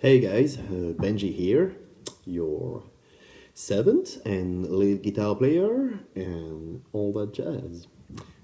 Hey guys, Benji here, your seventh and lead guitar player and all that jazz.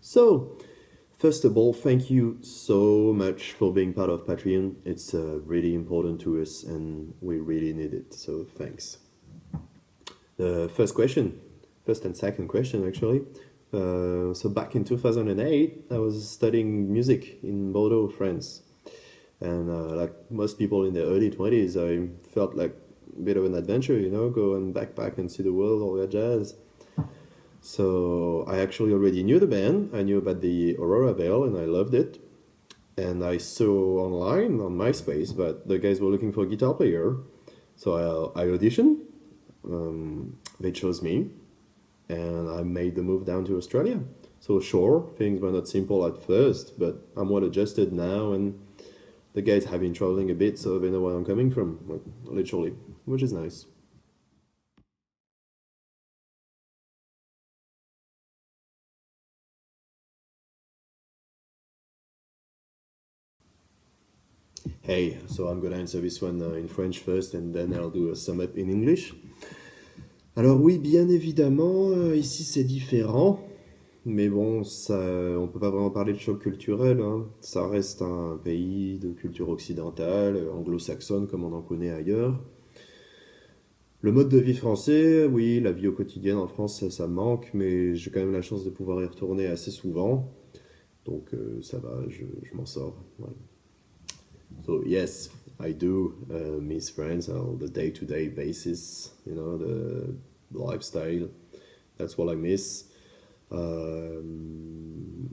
So, first of all, thank you so much for being part of Patreon. It's really important to us and we really need it, so thanks. The first and second question actually. So back in 2008, I was studying music in Bordeaux, France. And like most people in their early 20s, I felt like a bit of an adventure, go and backpack and see the world, all that jazz. So I actually already knew the band. I knew about the Aurora Veil and I loved it. And I saw online on MySpace that the guys were looking for a guitar player. So I auditioned. They chose me. And I made the move down to Australia. So sure, things were not simple at first, but I'm well adjusted now and the guys have been traveling a bit, so they know where I'm coming from, like, literally, which is nice. Hey, so I'm gonna answer this one in French first, and then I'll do a sum up in English. Alors oui, bien évidemment, ici c'est différent, mais bon, ça, on peut pas vraiment parler de choc culturel, hein. Ça reste un pays de culture occidentale, anglo-saxonne comme on en connaît ailleurs. Le mode de vie français, oui, la vie au quotidien en France, ça me manque, mais j'ai quand même la chance de pouvoir y retourner assez souvent. Donc ça va, je m'en sors. Ouais. So yes, I do miss friends on the day-to-day basis, the lifestyle. That's what I miss.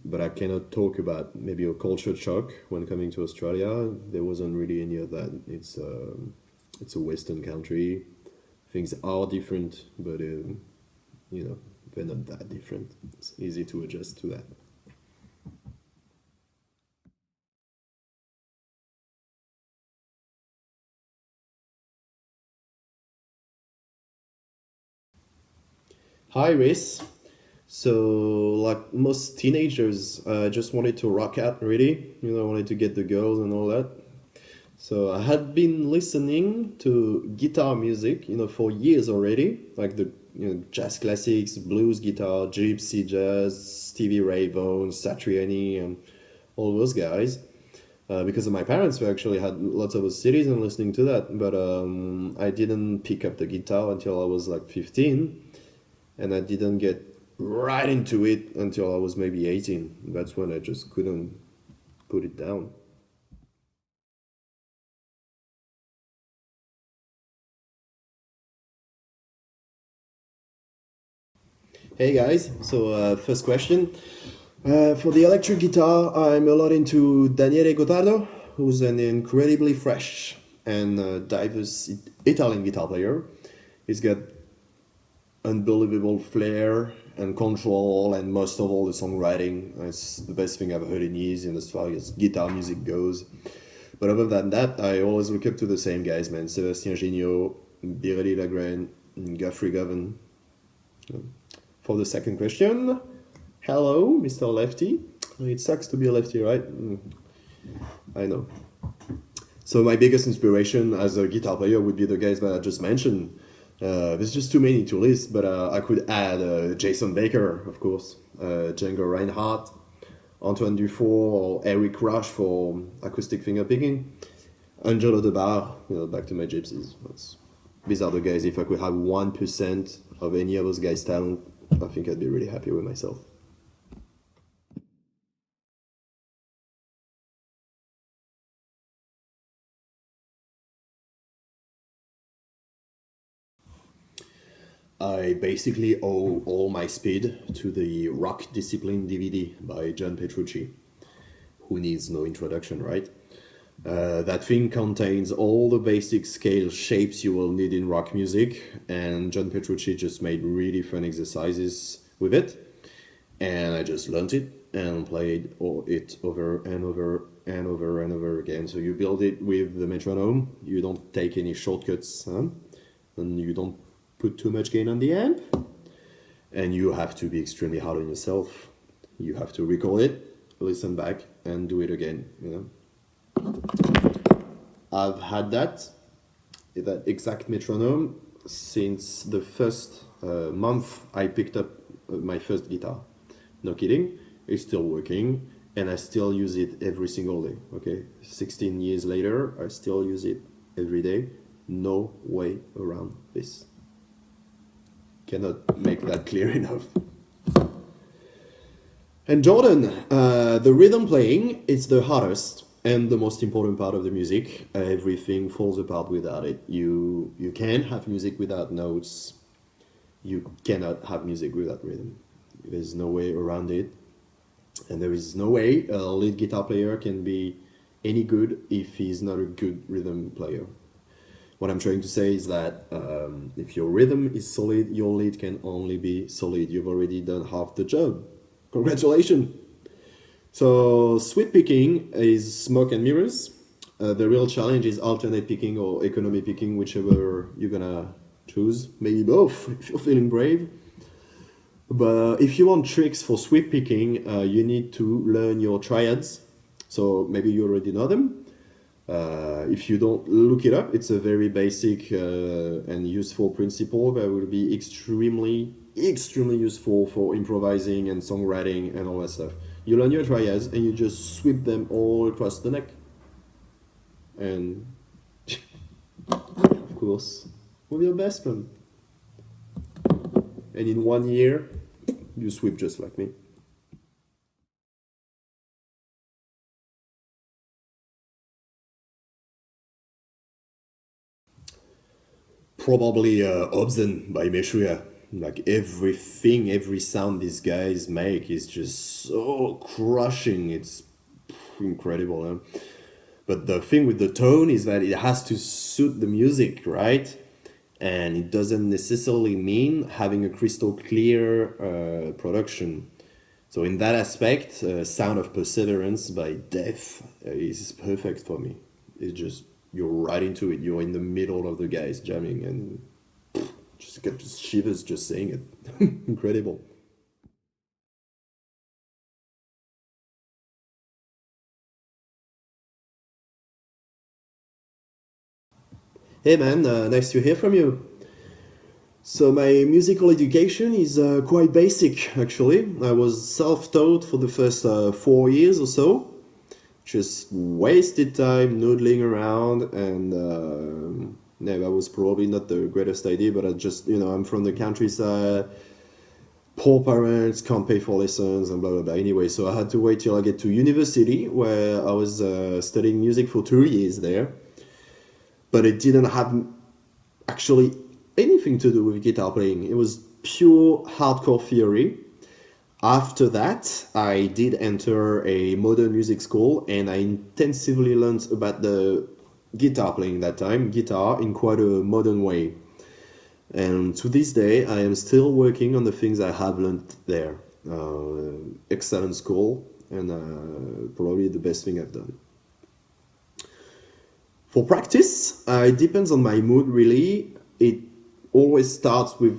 But I cannot talk about maybe a culture shock when coming to Australia. There wasn't really any of that. It's a Western country. Things are different, but they're not that different. It's easy to adjust to that. Hi, Riz. So, like most teenagers, I just wanted to rock out, really. Wanted to get the girls and all that. So I had been listening to guitar music, for years already, like the jazz classics, blues guitar, gypsy jazz, Stevie Ray Vaughan, Satriani, and all those guys. Because my parents who actually had lots of those CDs and listening to that, but I didn't pick up the guitar until I was like 15, and I didn't get right into it until I was maybe 18. That's when I just couldn't put it down. Hey guys, so first question. For the electric guitar, I'm a lot into Daniele Gottardo, who's an incredibly fresh and diverse Italian guitar player. He's got unbelievable flair and control, and most of all, the songwriting. It's the best thing I've heard in years, and as far as guitar music goes. But other than that, I always look up to the same guys, man. Sébastien Gignot, Birelli Lagraine, Guthrie Govan. For the second question, hello, Mr. Lefty. It sucks to be a lefty, right? I know. So my biggest inspiration as a guitar player would be the guys that I just mentioned. There's just too many to list, but I could add Jason Baker, of course, Django Reinhardt, Antoine Dufour, or Eric Rush for acoustic fingerpicking, Angelo DeBar, back to my gypsies. These are the guys. If I could have 1% of any of those guys' talent, I think I'd be really happy with myself. I basically owe all my speed to the Rock Discipline DVD by John Petrucci, who needs no introduction, right? That thing contains all the basic scale shapes you will need in rock music, and John Petrucci just made really fun exercises with it, and I just learned it and played it over and over and over and over again. So you build it with the metronome, you don't take any shortcuts, huh? And you don't put too much gain on the amp, and you have to be extremely hard on yourself. You have to record it, listen back, and do it again. I've had that that exact metronome since the first month I picked up my first guitar. No kidding, it's still working, and I still use it every single day. Okay, 16 years later, I still use it every day. No way around this. Cannot make that clear enough. And Jordan, the rhythm playing is the hardest and the most important part of the music. Everything falls apart without it. You can't have music without notes. You cannot have music without rhythm. There's no way around it. And there is no way a lead guitar player can be any good if he's not a good rhythm player. What I'm trying to say is that if your rhythm is solid, your lead can only be solid. You've already done half the job. Congratulations! So sweep picking is smoke and mirrors. The real challenge is alternate picking or economy picking, whichever you're gonna choose. Maybe both if you're feeling brave. But if you want tricks for sweep picking, you need to learn your triads. So maybe you already know them. If you don't look it up, it's a very basic and useful principle that will be extremely useful for improvising and songwriting and all that stuff. You learn your triads and you just sweep them all across the neck. And of course, with your best friend. And in 1 year, you sweep just like me. Probably Obsen by Meshuya. Like everything, every sound these guys make is just so crushing. It's incredible. Huh? But the thing with the tone is that it has to suit the music, right? And it doesn't necessarily mean having a crystal clear production. So in that aspect, Sound of Perseverance by Death is perfect for me. It's just you're right into it. You're in the middle of the guys jamming and just get just shivers just saying it. Incredible. Hey man, nice to hear from you. So my musical education is quite basic actually. I was self-taught for the first 4 years or so. Just wasted time noodling around and yeah, that was probably not the greatest idea, but I just, I'm from the countryside, poor parents, can't pay for lessons and blah blah blah. Anyway, so I had to wait till I get to university where I was studying music for 2 years there, but it didn't have actually anything to do with guitar playing. It was pure hardcore theory. After that, I did enter a modern music school and I intensively learned about the guitar playing that time, guitar in quite a modern way. And to this day, I am still working on the things I have learned there. Excellent school and probably the best thing I've done. For practice, it depends on my mood really. It always starts with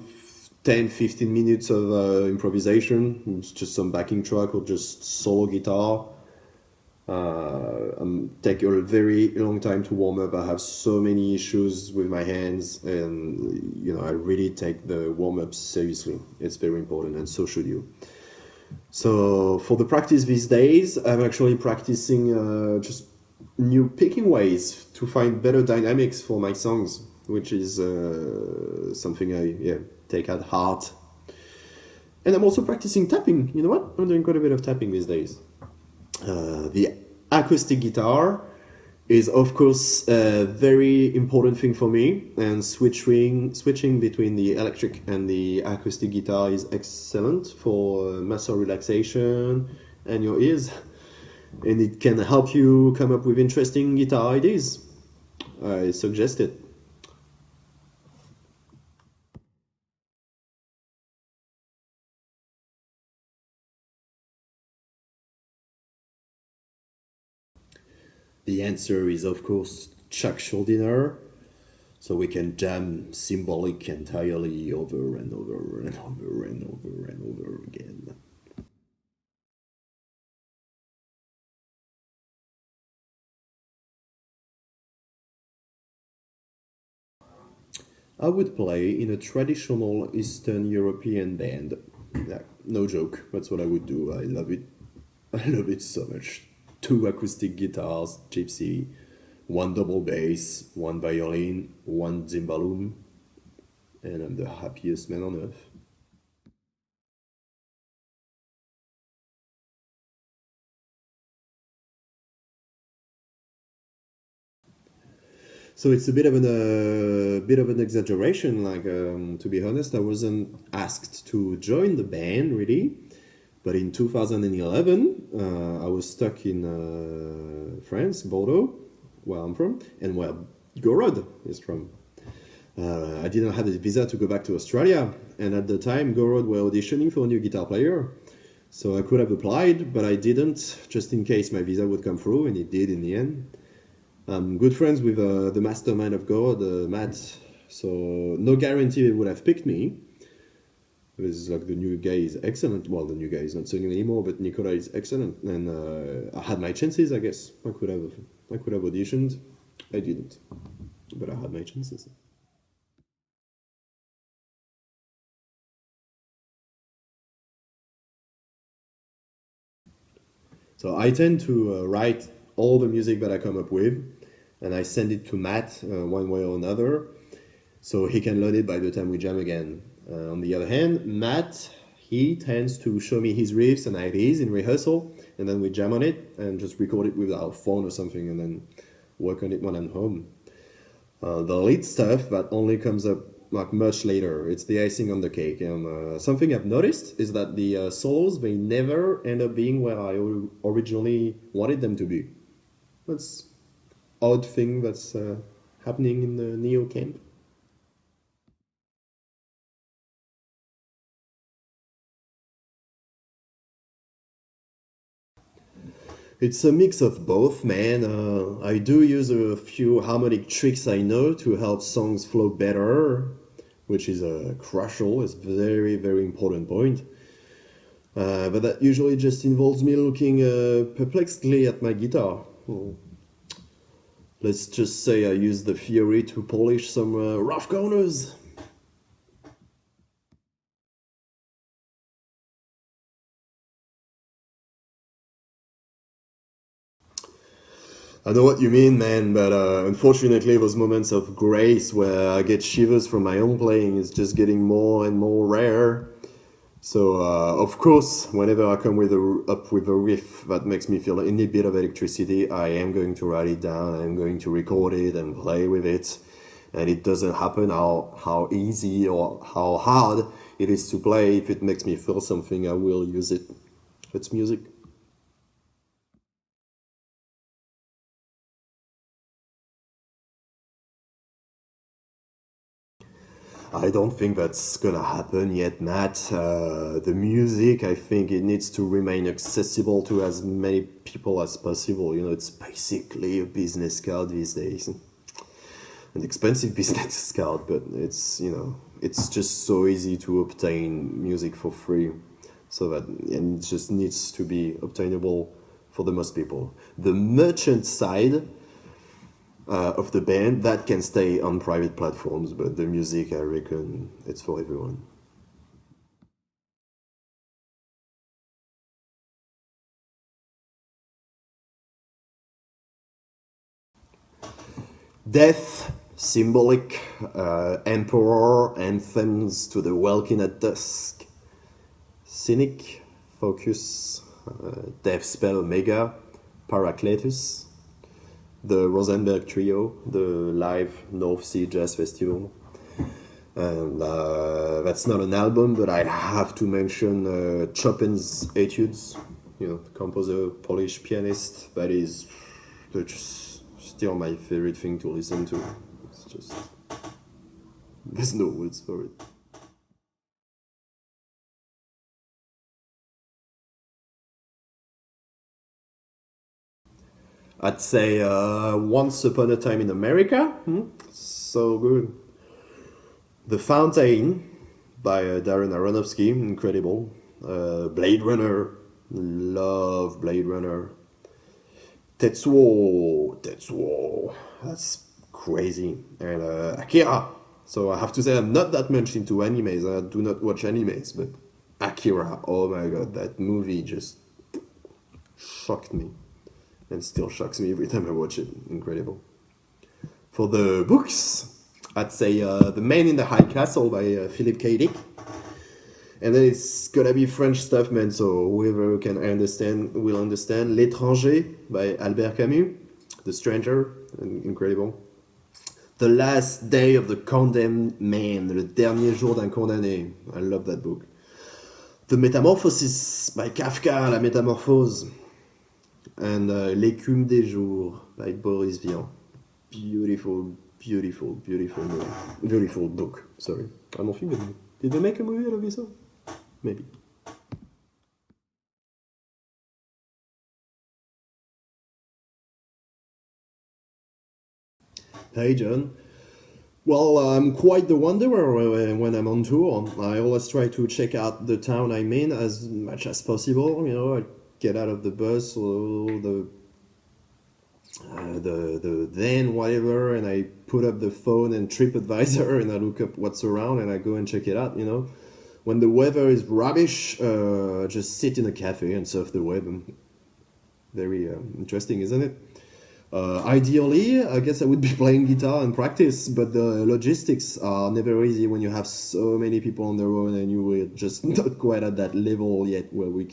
10-15 minutes of improvisation. It's just some backing track or just solo guitar. Take a very long time to warm up. I have so many issues with my hands, and I really take the warm ups seriously. It's very important, and so should you. So for the practice these days, I'm actually practicing just new picking ways to find better dynamics for my songs, which is something I take at heart. And I'm also practicing tapping. You know what? I'm doing quite a bit of tapping these days. The acoustic guitar is of course a very important thing for me, and switching between the electric and the acoustic guitar is excellent for muscle relaxation and your ears, and it can help you come up with interesting guitar ideas. I suggest it. The answer is of course Chuck Schuldiner, so we can jam symbolic entirely over and over and over and over and over again. I would play in a traditional Eastern European band. Yeah, no joke. That's what I would do. I love it. I love it so much. Two acoustic guitars, gypsy, one double bass, one violin, one cymbalum, and I'm the happiest man on earth. So it's a bit of an exaggeration. Like to be honest, I wasn't asked to join the band really, but in 2011, I was stuck in France, Bordeaux, where I'm from, and where Gorod is from. I didn't have a visa to go back to Australia, and at the time, Gorod were auditioning for a new guitar player. So I could have applied, but I didn't, just in case my visa would come through, and it did in the end. I'm good friends with the mastermind of God, Matt. So no guarantee they would have picked me. Because like the new guy is excellent. Well, the new guy is not so new anymore, but Nicola is excellent, and I had my chances. I guess I could have auditioned. I didn't, but I had my chances. So I tend to write all the music that I come up with, and I send it to Matt one way or another, so he can learn it by the time we jam again. On the other hand, Matt, he tends to show me his riffs and ideas in rehearsal, and then we jam on it and just record it with our phone or something, and then work on it when I'm home. The lead stuff that only comes up like much later. It's the icing on the cake. And something I've noticed is that the solos they never end up being where I originally wanted them to be. That's odd thing that's happening in the Neo camp. It's a mix of both, man. I do use a few harmonic tricks I know to help songs flow better, which is crucial. It's very, very important point. But that usually just involves me looking perplexedly at my guitar. Well, let's just say I use the theory to polish some rough corners. I know what you mean, man, but unfortunately, those moments of grace where I get shivers from my own playing is just getting more and more rare. So, of course, whenever I come up with a riff that makes me feel any bit of electricity, I am going to write it down, I am going to record it and play with it. And it doesn't happen how easy or how hard it is to play. If it makes me feel something, I will use it. It's music. I don't think that's gonna happen yet, Matt. The music, I think it needs to remain accessible to as many people as possible. You know, it's basically a business card these days. An expensive business card, but it's just so easy to obtain music for free. So that and it just needs to be obtainable for the most people. The merchant side of the band that can stay on private platforms, but the music, I reckon, it's for everyone. Death, symbolic, emperor, anthems to the walking at dusk. Cynic, focus, death spell omega, Paracletus, the Rosenberg Trio, the live North Sea Jazz Festival. And that's not an album, but I have to mention Chopin's Etudes, the composer, Polish pianist. That is just still my favorite thing to listen to. It's just, there's no words for it. I'd say Once Upon a Time in America. So good. The Fountain by Darren Aronofsky, incredible. Blade Runner, love Blade Runner. Tetsuo, that's crazy. And Akira, So I have to say I'm not that much into animes. I do not watch animes, but Akira, oh my god, that movie just shocked me. And still shocks me every time I watch it. Incredible. For the books, I'd say The Man in the High Castle by Philip K. Dick. And then it's gonna be French stuff, man, so whoever can understand will understand. L'étranger by Albert Camus. The Stranger, incredible. The Last Day of the Condemned Man, Le Dernier Jour d'un Condamné. I love that book. The Metamorphosis by Kafka, La Métamorphose. And L'écume des jours by Boris Vian. Beautiful, beautiful, beautiful movie. Beautiful book, sorry. I don't think did they make a movie out of this? Maybe. Hey John. Well, I'm quite the wanderer when I'm on tour. I always try to check out the town I'm in as much as possible. You know, I get out of the bus or the van, whatever, and I put up the phone and TripAdvisor and I look up what's around and I go and check it out. You know, when the weather is rubbish, just sit in a cafe and surf the web. Very interesting, isn't it? Ideally, I guess I would be playing guitar and practice, but the logistics are never easy when you have so many people on the road and you were just not quite at that level yet where we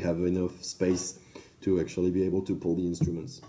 have enough space to actually be able to pull the instruments.